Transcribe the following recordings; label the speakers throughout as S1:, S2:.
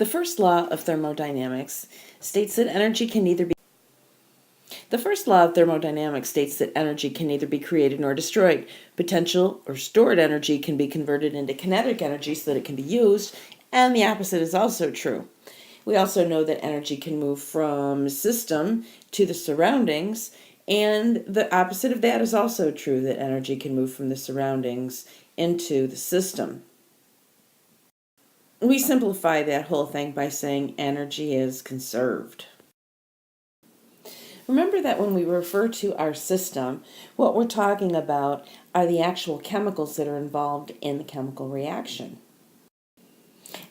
S1: The first law of thermodynamics states that energy can neither be created nor destroyed. Potential or stored energy can be converted into kinetic energy so that it can be used, and the opposite is also true. We also know that energy can move from system to the surroundings, and the opposite of that is also true, that energy can move from the surroundings into the system. We simplify that whole thing by saying energy is conserved. Remember that when we refer to our system, what we're talking about are the actual chemicals that are involved in the chemical reaction.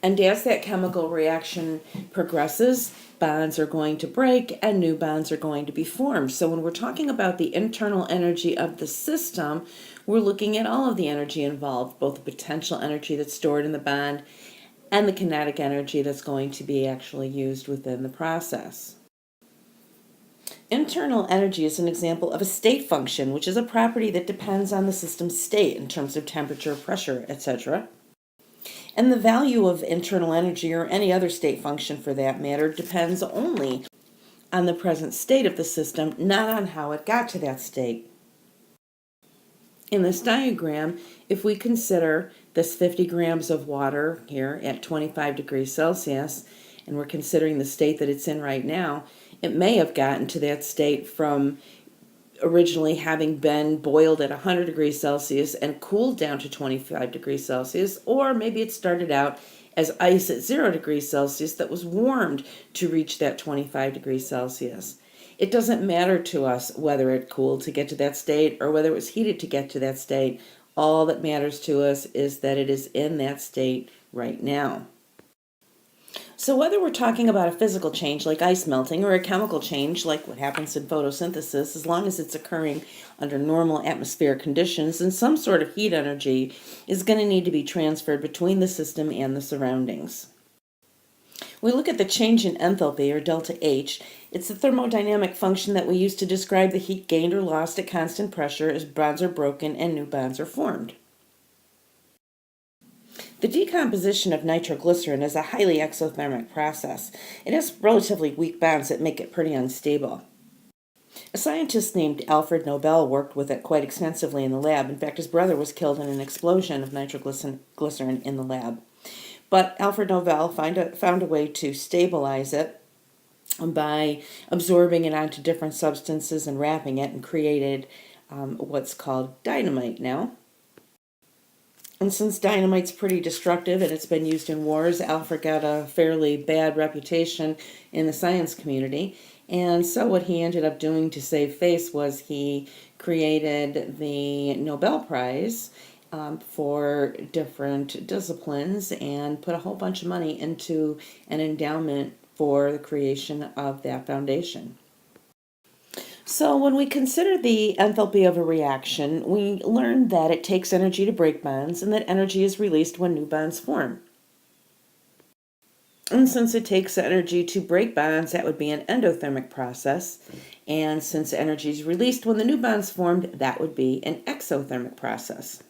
S1: And as that chemical reaction progresses, bonds are going to break and new bonds are going to be formed. So when we're talking about the internal energy of the system, we're looking at all of the energy involved, both the potential energy that's stored in the bond and the kinetic energy that's going to be actually used within the process. Internal energy is an example of a state function, which is a property that depends on the system's state in terms of temperature, pressure, etc. And the value of internal energy, or any other state function for that matter, depends only on the present state of the system, not on how it got to that state. In this diagram, if we consider this 50 grams of water here at 25 degrees Celsius, and we're considering the state that it's in right now, it may have gotten to that state from originally having been boiled at 100 degrees Celsius and cooled down to 25 degrees Celsius, or maybe it started out as ice at 0 degrees Celsius that was warmed to reach that 25 degrees Celsius. It doesn't matter to us whether it cooled to get to that state or whether it was heated to get to that state. All that matters to us is that it is in that state right now. So whether we're talking about a physical change like ice melting or a chemical change like what happens in photosynthesis, as long as it's occurring under normal atmospheric conditions, then some sort of heat energy is going to need to be transferred between the system and the surroundings. We look at the change in enthalpy, or delta H. It's the thermodynamic function that we use to describe the heat gained or lost at constant pressure as bonds are broken and new bonds are formed. The decomposition of nitroglycerin is a highly exothermic process. It has relatively weak bonds that make it pretty unstable. A scientist named Alfred Nobel worked with it quite extensively in the lab. In fact, his brother was killed in an explosion of nitroglycerin in the lab. But Alfred Nobel found a way to stabilize it by absorbing it onto different substances and wrapping it, and created what's called dynamite now. And since dynamite's pretty destructive and it's been used in wars, Alfred got a fairly bad reputation in the science community. And so what he ended up doing to save face was he created the Nobel Prize for different disciplines and put a whole bunch of money into an endowment for the creation of that foundation. So when we consider the enthalpy of a reaction, we learn that it takes energy to break bonds and that energy is released when new bonds form. And since it takes energy to break bonds, that would be an endothermic process. And since energy is released when the new bonds formed, that would be an exothermic process.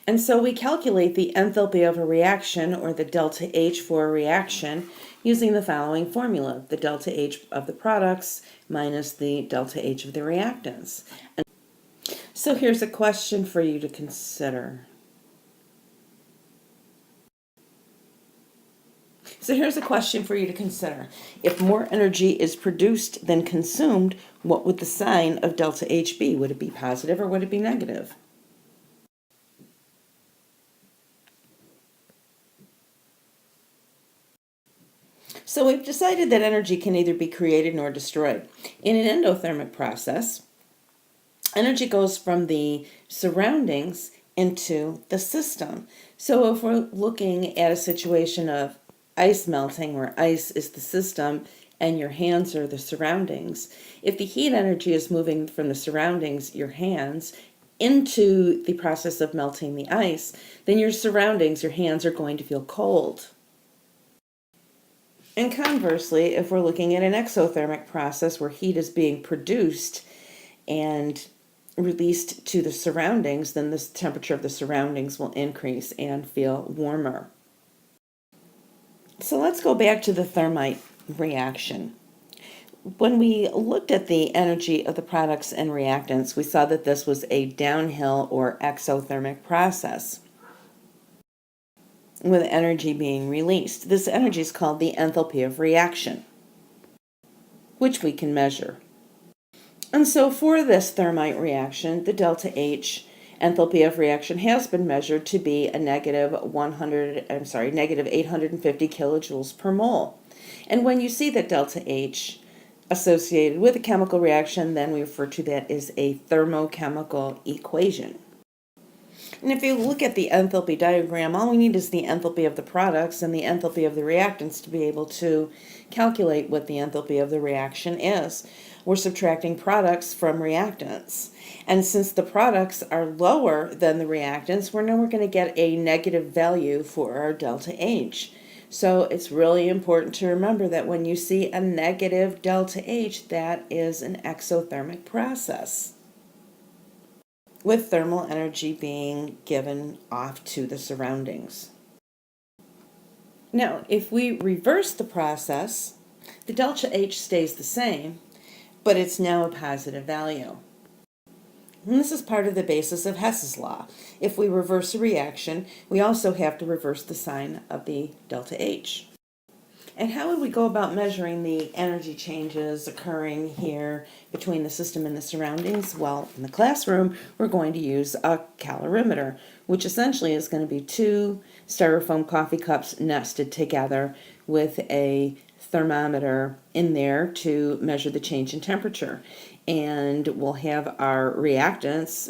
S1: And so we calculate the enthalpy of a reaction, or the delta H for a reaction, using the following formula: the delta H of the products minus the delta H of the reactants. And so here's a question for you to consider. If more energy is produced than consumed, what would the sign of delta H be? Would it be positive or would it be negative? So we've decided that energy can neither be created nor destroyed. In an endothermic process, energy goes from the surroundings into the system. So if we're looking at a situation of ice melting, where ice is the system and your hands are the surroundings, if the heat energy is moving from the surroundings, your hands, into the process of melting the ice, then your surroundings, your hands, are going to feel cold. And conversely, if we're looking at an exothermic process where heat is being produced and released to the surroundings, then the temperature of the surroundings will increase and feel warmer. So let's go back to the thermite reaction. When we looked at the energy of the products and reactants, we saw that this was a downhill or exothermic process with energy being released. This energy is called the enthalpy of reaction, which we can measure. And so for this thermite reaction, the delta H enthalpy of reaction has been measured to be a negative 850 kilojoules per mole. And when you see that delta H associated with a chemical reaction, then we refer to that as a thermochemical equation. And if you look at the enthalpy diagram, all we need is the enthalpy of the products and the enthalpy of the reactants to be able to calculate what the enthalpy of the reaction is. We're subtracting products from reactants. And since the products are lower than the reactants, we're going to get a negative value for our delta H. So it's really important to remember that when you see a negative delta H, that is an exothermic process, with thermal energy being given off to the surroundings. Now, if we reverse the process, the delta H stays the same, but it's now a positive value. And this is part of the basis of Hess's law. If we reverse a reaction, we also have to reverse the sign of the delta H. And how would we go about measuring the energy changes occurring here between the system and the surroundings? Well, in the classroom, we're going to use a calorimeter, which essentially is going to be two styrofoam coffee cups nested together with a thermometer in there to measure the change in temperature. And we'll have our reactants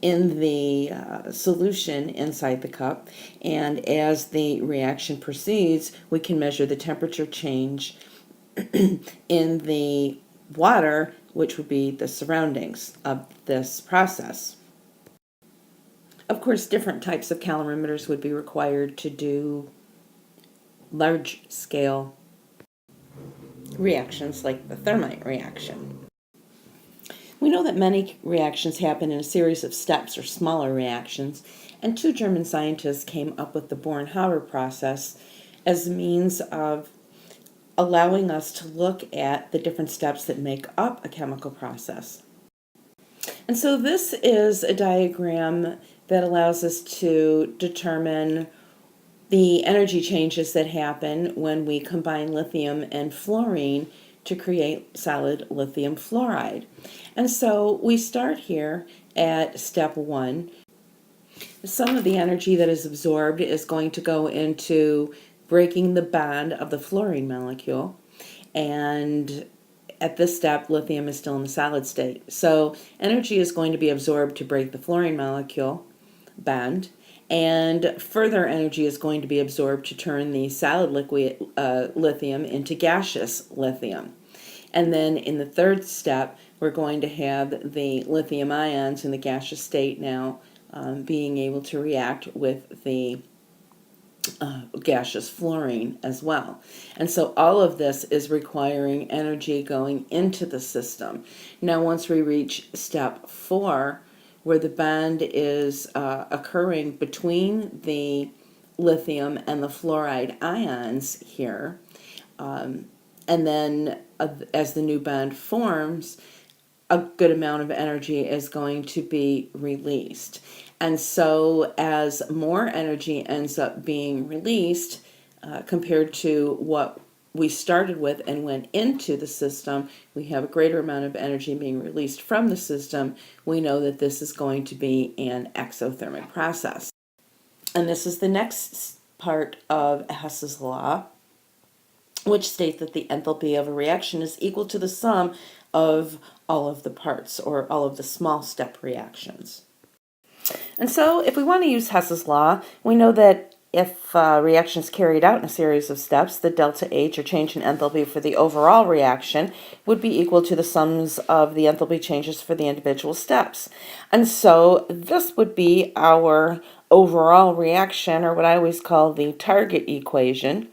S1: in the solution inside the cup, and as the reaction proceeds, we can measure the temperature change in the water, which would be the surroundings of this process. Of course, different types of calorimeters would be required to do large scale reactions like the thermite reaction. We know that many reactions happen in a series of steps or smaller reactions, and two German scientists came up with the Born-Haber process as a means of allowing us to look at the different steps that make up a chemical process. And so this is a diagram that allows us to determine the energy changes that happen when we combine lithium and fluorine to create solid lithium fluoride. And so we start here at step 1. Some of the energy that is absorbed is going to go into breaking the bond of the fluorine molecule, and at this step lithium is still in the solid state. So energy is going to be absorbed to break the fluorine molecule bond, and further energy is going to be absorbed to turn the solid liquid lithium into gaseous lithium. And then in the third step, we're going to have the lithium ions in the gaseous state now being able to react with the gaseous fluorine as well. And so all of this is requiring energy going into the system. Now once we reach step 4, where the bond is occurring between the lithium and the fluoride ions here, and then as the new bond forms, a good amount of energy is going to be released. And so as more energy ends up being released compared to what we started with and went into the system, we have a greater amount of energy being released from the system. We know that this is going to be an exothermic process. And this is the next part of Hess's law, which states that the enthalpy of a reaction is equal to the sum of all of the parts, or all of the small step reactions. And so if we want to use Hess's law, we know that if reaction is carried out in a series of steps, the delta H, or change in enthalpy for the overall reaction, would be equal to the sums of the enthalpy changes for the individual steps. And so this would be our overall reaction, or what I always call the target equation.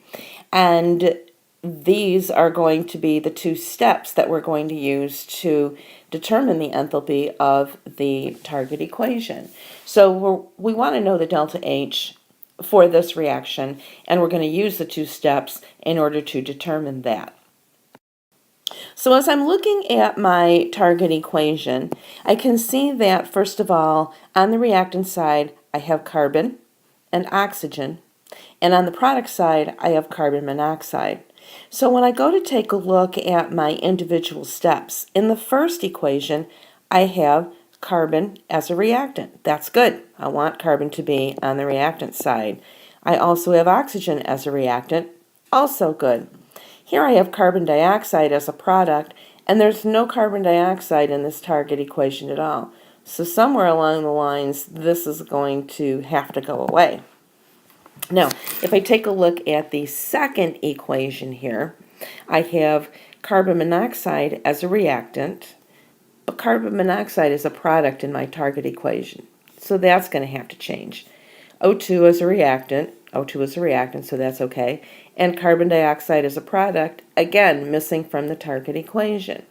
S1: And these are going to be the two steps that we're going to use to determine the enthalpy of the target equation. So we want to know the delta H for this reaction, and we're going to use the two steps in order to determine that. So as I'm looking at my target equation, I can see that, first of all, on the reactant side, I have carbon and oxygen, and on the product side, I have carbon monoxide. So when I go to take a look at my individual steps, in the first equation, I have carbon as a reactant. That's good. I want carbon to be on the reactant side. I also have oxygen as a reactant. Also good. Here I have carbon dioxide as a product, and there's no carbon dioxide in this target equation at all. So somewhere along the lines, this is going to have to go away. Now, if I take a look at the second equation here, I have carbon monoxide as a reactant, but carbon monoxide is a product in my target equation. So that's going to have to change. O2 is a reactant, so that's okay. And carbon dioxide is a product, again, missing from the target equation.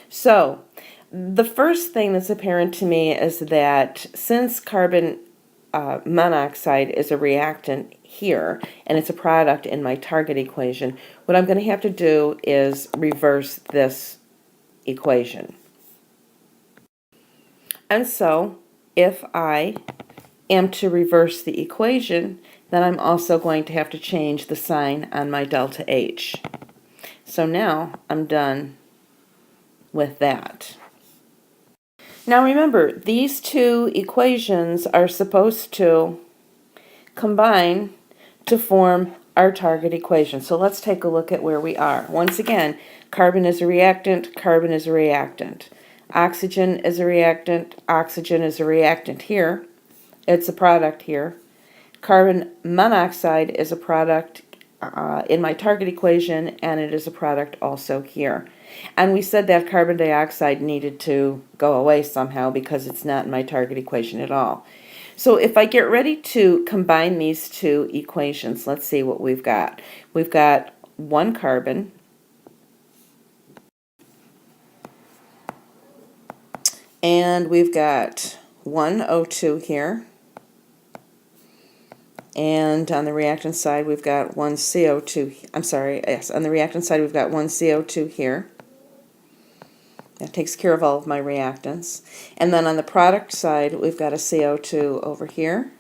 S1: So the first thing that's apparent to me is that since carbon monoxide is a reactant here, and it's a product in my target equation, what I'm going to have to do is reverse this equation. And so, if I am to reverse the equation, then I'm also going to have to change the sign on my delta H. So now I'm done with that. Now remember, these two equations are supposed to combine to form our target equation. So let's take a look at where we are. Once again, carbon is a reactant, carbon is a reactant. Oxygen is a reactant, oxygen is a reactant here. It's a product here. Carbon monoxide is a product in my target equation, and it is a product also here. And we said that carbon dioxide needed to go away somehow because it's not in my target equation at all. So if I get ready to combine these two equations, let's see what we've got. We've got one carbon, and we've got one O2 here, and on the reactant side we've got one CO2, on the reactant side we've got one CO2 here. That takes care of all of my reactants. And then on the product side, we've got a CO2 over here,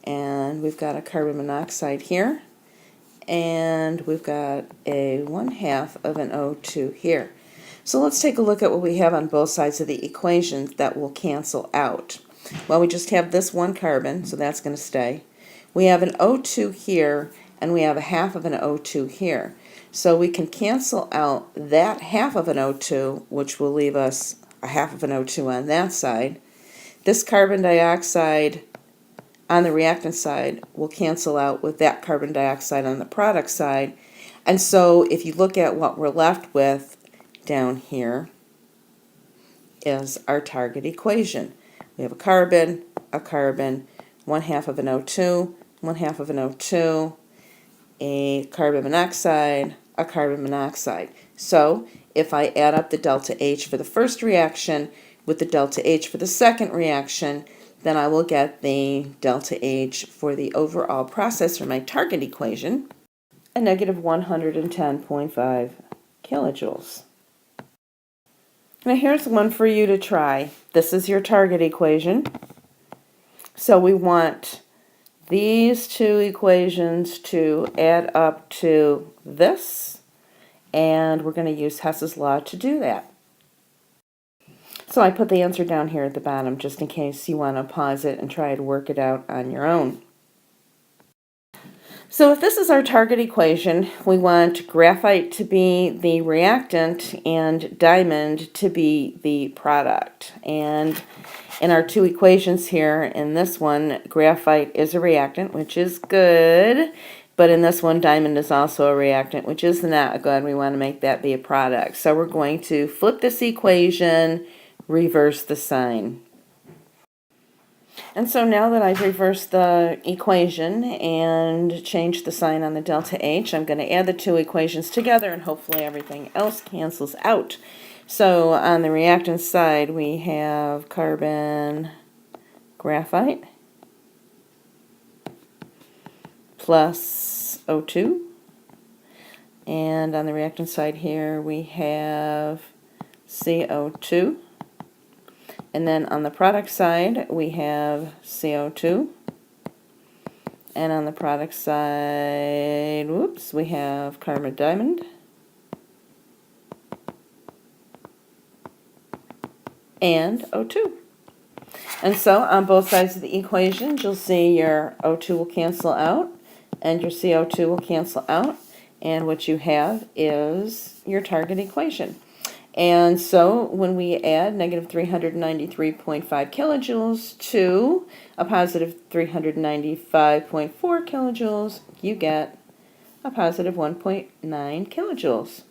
S1: and we've got a carbon monoxide here, and we've got a 1/2 of an O2 here. So let's take a look at what we have on both sides of the equation that will cancel out. Well, we just have this one carbon, so that's going to stay. We have an O2 here, and we have a 1/2 of an O2 here. So we can cancel out that 1/2 of an O2, which will leave us a 1/2 of an O2 on that side. This carbon dioxide on the reactant side will cancel out with that carbon dioxide on the product side. And so if you look at what we're left with down here is our target equation. We have a carbon, 1/2 of an O2, 1/2 of an O2, a carbon monoxide, a carbon monoxide. So if I add up the delta H for the first reaction with the delta H for the second reaction, then I will get the delta H for the overall process for my target equation, a negative 110.5 kilojoules. Now here's one for you to try. This is your target equation. So we want these two equations to add up to this, and we're going to use Hess's law to do that. So I put the answer down here at the bottom just in case you want to pause it and try to work it out on your own. So if this is our target equation, we want graphite to be the reactant and diamond to be the product. And in our two equations here, in this one, graphite is a reactant, which is good. But in this one, diamond is also a reactant, which is not good. We want to make that be a product. So we're going to flip this equation, reverse the sign. And so now that I've reversed the equation and changed the sign on the delta H, I'm going to add the two equations together and hopefully everything else cancels out. So on the reactant side we have carbon graphite, plus O2. And on the reactant side here, we have CO2. And then on the product side, we have CO2. And on the product side, whoops, we have carbon diamond. And O2. And so on both sides of the equation, you'll see your O2 will cancel out and your CO2 will cancel out. And what you have is your target equation. And so when we add negative 393.5 kilojoules to a positive 395.4 kilojoules, you get a positive 1.9 kilojoules.